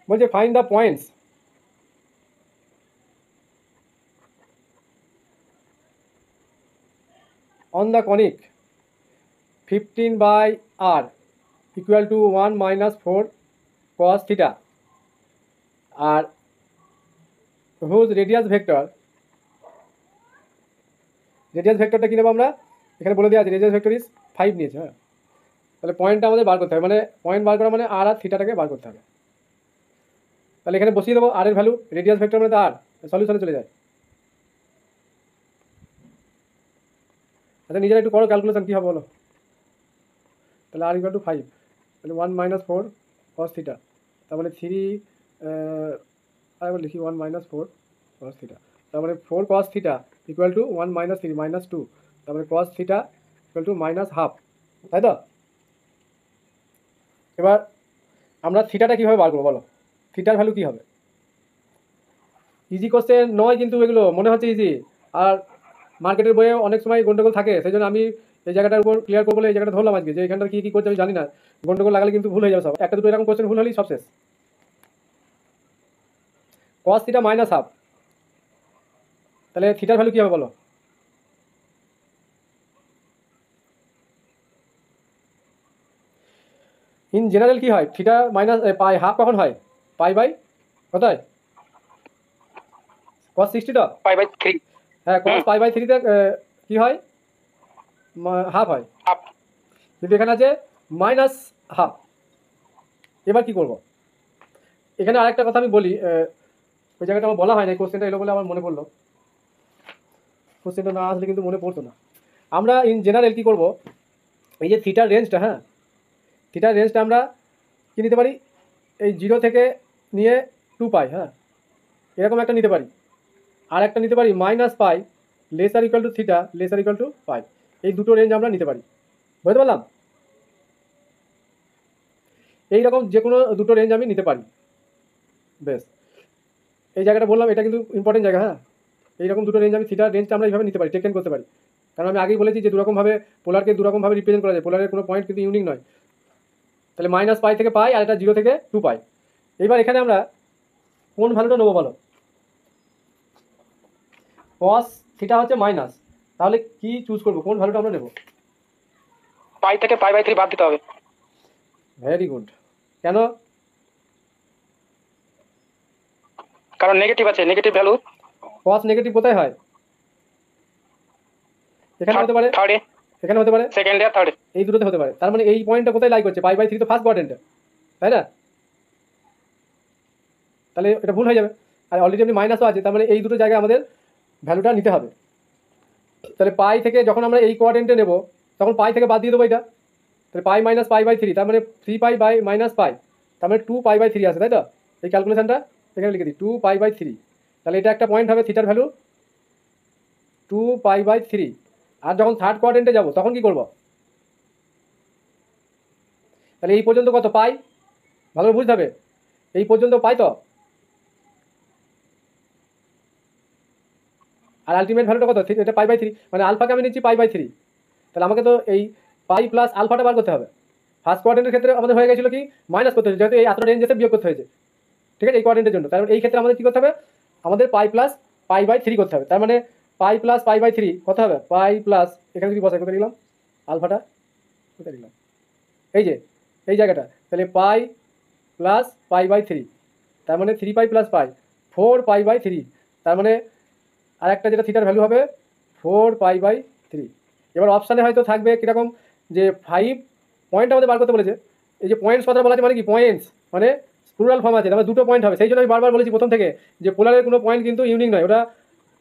বলছে find the points on the conic 15/r equal to 1 - 4 cos theta আর whose radius ভেক্টরটা কী নেবো আমরা? এখানে বলে দেওয়া আছে রেডিয়াস ভেক্টর ইজ 5 নিয়েছে। হ্যাঁ, তাহলে পয়েন্টটা আমাদের বার করতে হবে, মানে পয়েন্ট বার করা মানে আর থিটাটাকে বার করতে হবে। তাহলে এখানে বসিয়ে দেবো আর এর ভ্যালু, রেডিয়াস ভেক্টর মানে তো আর, সলিউশনে চলে যায়। আচ্ছা নিজেরা একটু করো ক্যালকুলেশন কী হবে বলো। তাহলে আর ইকুয়াল টু 5, তাহলে 1 - 4 cos থিটা, তার মানে 3 আরেকবার লিখি 1 - 4 cos থিটা, তার মানে 4 cos থিটা ইকুয়াল টু 1 - 3 -2, তার মানে cos theta equal to -half, তাই তো? এবার আমরা থিটাটা কীভাবে বার করবো বলো, থিটার ভ্যালু কী হবে? ইজি কোশ্চেন নয় কিন্তু এগুলো, মনে হচ্ছে ইজি, আর মার্কেটের বইয়ে অনেক সময় গন্ডগোল থাকে, সেই জন্য আমি এই জায়গাটার উপর ক্লিয়ার করবো বলে এই জায়গাটা ধরলাম আজকে, যে এখানটা কী কী করছে আমি জানি না, গন্ডগোল লাগালে কিন্তু ভুল হয়ে যাবে সব, একটা দুটো এরকম কোশ্চেন ভুল হলেই সব শেষ। cos থিটা -হাফ, তাহলে থিটার ভ্যালু কী হবে বলো? ইন জেনারেল কি হয়, থিটা মাইনাস পাই হাফ কখন হয়? পাই বাই কত হয়? cos 60 তো π/3। হ্যাঁ, cos π/3 তে কি হয়? হাফ হয়, কিন্তু এখানে আছে -হাফ। এবার কি করব? এখানে আরেকটা কথা আমি বলি, ওই জায়গাটা আমার বলা হয় না, কোশ্চেনটা এলো বলে আমার মনে পড়লো, কোশ্চেনটা না আসলে কিন্তু মনে পড়তো না। আমরা ইন জেনারেল কি করব, এই যে থিটার রেঞ্জটা, হ্যাঁ থিটার রেঞ্জটা আমরা কি নিতে পারি, এই 0 থেকে নিয়ে 2π, হ্যাঁ এরকম একটা নিতে পারি, আর একটা নিতে পারি -π lesser equal to theta lesser equal to pi, এই দুটো রেঞ্জ আমরা নিতে পারি, বুঝতে পারলাম? এইরকম যে কোনো দুটো রেঞ্জ আমি নিতে পারি। বেশ, এই জায়গাটা বললাম, এটা কিন্তু ইম্পর্টেন্ট জায়গা। হ্যাঁ, এইরকম দুটো রেঞ্জ আমি থিটার রেঞ্জটা আমরা এইভাবে নিতে পারি, টেকেন করতে পারি, কারণ আমি আগেই বলেছি যে দুরকমভাবে পোলারকে দুরকমভাবে রিপ্রেজেন্ট করা যায়, পোলারের কোনো পয়েন্ট কিন্তু ইউনিক নয়। তাহলে -π থেকে পাই, আর এটা 0 থেকে 2π। এইবার এখানে আমরা কোন ভ্যালুটা নেবো বলো? cos থিটা হচ্ছে মাইনাস, তাহলে কি চুজ করবো, কোন ভ্যালুটা আমরা নেব? π থেকে π/3 বাদ দিতে হবে। Very good. কেন? কারণ নেগেটিভ আছে, নেগেটিভ ভ্যালু cos নেগেটিভ কোথায় হয়? এখানে হতে পারে, থার্ডে, এখানে হতে পারে, সেকেন্ডে আর থার্ডে, এই দুটোতে হতে পারে। তার মানে এই পয়েন্টটা কোথায় লাই করছে? π/3 তো ফার্স্ট কোয়াড্রেন্টে, তাই না? তাহলে এটা ভুল হয়ে যাবে, আর অলরেডি আপনি মাইনাসও আছে, তার মানে এই দুটো জায়গায় আমাদের ভ্যালুটা নিতে হবে। তাহলে পাই থেকে যখন আমরা এই কোয়াড্রেন্টে নেব, তখন পাই থেকে বাদ দিয়ে দেবো এটা, তাহলে পাই - π/3, তার মানে 3π বাই -π, তার মানে 2π/3 আছে, তাই তো? এই ক্যালকুলেশনটা এখানে লিখে দিই, 2π/3, তাহলে এটা একটা পয়েন্ট হবে থিটার ভ্যালু 2π/3। আর যখন থার্ড কোয়াড্রেন্টে যাব তখন কি করব? তাহলে এই পর্যন্ত কত পাই, ভালো বুঝতে হবে, এই পর্যন্ত পাই তো, আর আলটিমেট ভ্যালুটা কত? এটা π/3, মানে আলফাকে আমি নিচ্ছি π/3, তাহলে আমাকে তো এই পাই প্লাস আলফাটা বার করতে হবে। ফার্স্ট কোয়াড্রেন্টের ক্ষেত্রে আমাদের হয়ে গেছিলো কি, মাইনাস করতে হয়েছে, যেহেতু এই এতটা রেঞ্জ এসে বিয়োগ করতে হয়েছে, ঠিক আছে, এই কোয়াড্রেন্টের জন্য। তার এই ক্ষেত্রে আমাদের কী করতে হবে, আমাদের পাই প্লাস π/3 করতে হবে। তার মানে পাই প্লাস π/3 কত হবে? পাই প্লাস, এখানে যদি বসাই, কোথায় দিলাম আলফাটা, কোথায় দিলাম, এই যে এই জায়গাটা, তাহলে পাই প্লাস π/3, তার মানে 3π প্লাস পাই 4π/3, তার মানে আর একটা যেটা থিটার ভ্যালু হবে 4π/3। এবার অপশানে হয়তো থাকবে কীরকম, যে 5 পয়েন্ট আমাদের বার করতে বলেছে, এই যে পয়েন্টস কথা বলা আছে, মানে কি পয়েন্টস মানে প্লুরাল ফর্ম আছে, তারপরে দুটো পয়েন্ট হবে, সেই জন্য আমি বারবার বলেছি প্রথম থেকে যে পোলারের কোনো পয়েন্ট কিন্তু ইউনিক নয়, ওটা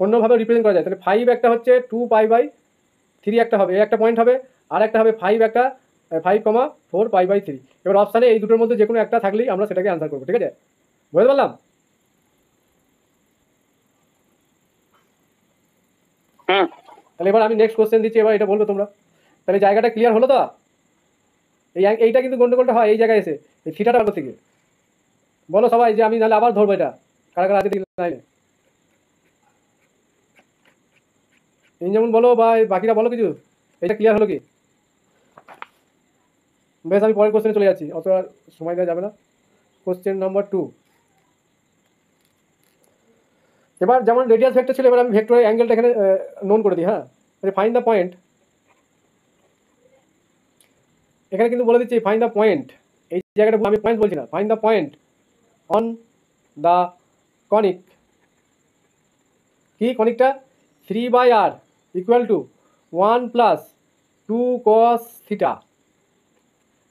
অন্যভাবে রিপ্রেজেন্ট করা যায়। তাহলে 5 একটা হচ্ছে 2π/3 একটা হবে, একটা পয়েন্ট হবে, আর একটা হবে 5 একটা 5,4π/3। এবার অপশানে এই দুটোর মধ্যে যে কোনো একটা থাকলেই আমরা সেটাকে আনসার করবো, ঠিক আছে, বুঝতে পারলাম? তাহলে এবার আমি নেক্সট কোশ্চেন দিচ্ছি, এবার এটা বলবো তোমরা, তাহলে জায়গাটা ক্লিয়ার হলো তো? এইটা কিন্তু গন্ডগোলটা হয় এই জায়গায় এসে, এই থিটাটা করতে গিয়ে। বলো সবাই, যে আমি নাহলে আবার ধরবো এটা, কারা কারা আছে দেখি লাইনে, যেমন বলো বা বাকিরা বলো কিছু, এটা ক্লিয়ার হলো কি? বেশ, আমি পরের কোশ্চেনে চলে যাচ্ছি, অত আর সময় দেওয়া যাবে না। কোশ্চেন নাম্বার 2, এবার যেমন রেডিয়াস ভেক্টর ছিল, এবার আমি ভেক্টরের অ্যাঙ্গেলটা এখানে নোন করে দিই। হ্যাঁ, ফাইন্ড দ্য পয়েন্ট, এখানে কিন্তু বলে দিচ্ছি ফাইন্ড দ্য পয়েন্ট, এই জায়গাটা আমি পয়েন্ট বলছি না, find the point on the conic, কি কনিকটা 3/r equal to 1 plus 2 cos theta,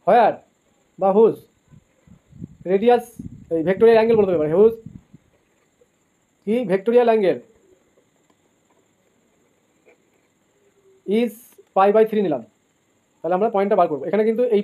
where বা হুজ রেডিয়াস, এই ভেক্টোরিয়াল অ্যাঙ্গেল বলতে পারে, হুজ কি ভেক্টোরিয়াল অ্যাঙ্গেল ইজ π/3 নিলাম। তাহলে আমরা পয়েন্টটা বার করবো। এখানে কিন্তু এই